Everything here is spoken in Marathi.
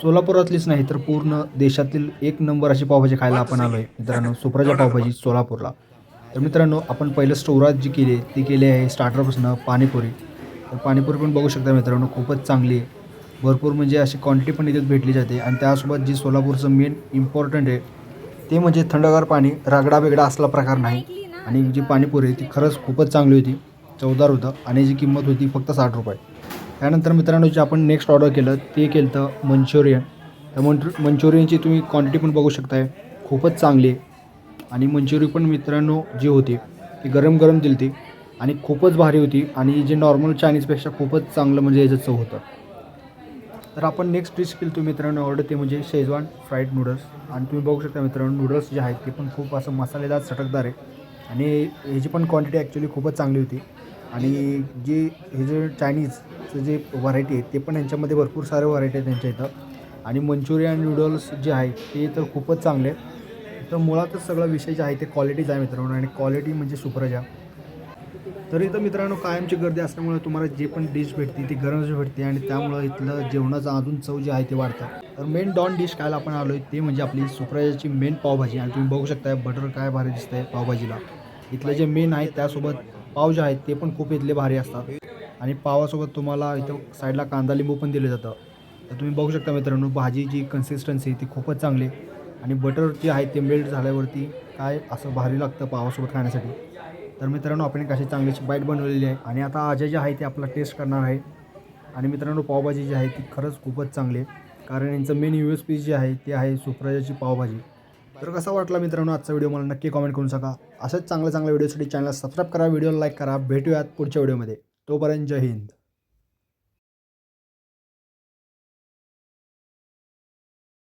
सोलापुरातलीच नाही तर पूर्ण देशातील एक नंबर अशी पावभाजी खायला आपण आलो आहे मित्रांनो, सुप्रजा पावभाजी सोलापूरला. तर मित्रांनो, आपण पहिलं सुरुवात जी केली आहे ती केली आहे स्टार्टरपासून पाणीपुरी. तर पाणीपुरी पण बघू शकता मित्रांनो, खूपच चांगली आहे. भरपूर म्हणजे अशी क्वांटिटी पण इथेच भेटली जाते आणि त्यासोबत जी सोलापूरचं मेन इम्पॉर्टंट आहे ते म्हणजे थंडगार पाणी, रगडा-बिगडा असला प्रकार नाही. आणि जी पाणीपुरी आहे ती खरंच खूपच चांगली होती, चवदार होतं आणि जी किंमत होती फक्त ₹60. त्यानंतर मित्रांनो, जे आपण नेक्स्ट ऑर्डर केलं ते केलं होतं मंचुरियन. तर मंचुरियनची तुम्ही क्वांटिटी पण बघू शकताय, खूपच चांगली आहे. आणि मंचुरी पण मित्रांनो जी होती ती गरम-गरम दिली होती आणि खूपच भारी होती आणि जे नॉर्मल चायनीजपेक्षा खूपच चांगलं म्हणजे याचं चव होतं. तर आपण नेक्स्ट डिश केली होती मित्रांनो ऑर्डर, ते म्हणजे शेजवान फ्राईड नूडल्स. आणि तुम्ही बघू शकता मित्रांनो, नूडल्स जे आहेत ते पण खूप असं मसालेदार, चटकदार आहे आणि ह्याची पण क्वांटिटी ॲक्च्युली खूपच चांगली होती. आणि जे हे जे चायनीजचं जे व्हरायटी आहे ते पण यांच्यामध्ये भरपूर सारे व्हरायटी आहेत त्यांच्या इथं. आणि मंचुरियन नूडल्स जे आहेत ते तर खूपच चांगले आहेत. तर मुळातच सगळा विषय जे आहे ते क्वालिटीचा आहे मित्रांनो, आणि क्वालिटी म्हणजे सुप्रजा. तर इथं मित्रांनो कायमची गर्दी असल्यामुळे तुम्हाला जे पण डिश भेटते ती गरमच भेटते आणि त्यामुळं इथलं जेवणाचं अजून चव जी आहे ते वाढतं. तर मेन डॉन डिश खायला आपण आलो आहे ते म्हणजे आपली सुप्रजाची मेन पावभाजी. आणि तुम्ही बघू शकता बटर काय भारी दिसतंय पावभाजीला. इथलं जे मेन आहे त्यासोबत पाव जे आहेत ते पण खूप इथले भारी असतात. आणि पावासोबत तुम्हाला इथं साईडला कांदा लिंबू पण दिलं जातं. तर तुम्ही बघू शकता मित्रांनो, भाजीची कन्सिस्टन्सी ती खूपच चांगली आहे. आणि बटर जे आहे ते मेल्ट झाल्यावरती काय असं भारी लागतं पावासोबत खाण्यासाठी. तर मित्रांनो, आपण एक अशी चांगलीशी बाईट बनवलेली आहे आणि आता अजय जे आहे ते आपला टेस्ट करणार आहे. आणि मित्रांनो, पावभाजी जी आहे ती खरंच खूपच चांगली आहे, कारण यांचं मेन USP जे आहे ते आहे सुप्रजाची पावभाजी. तर कसा वाटला मित्रांनो आजचा व्हिडिओ, मला नक्की कमेंट करून सांगा. अशाच चांगल्या चांगल्या व्हिडिओसाठी चॅनलला सबस्क्राईब करा, व्हिडिओला लाईक करा. भेटूयात पुढच्या व्हिडिओमध्ये. तोपर्यंत जय हिंद.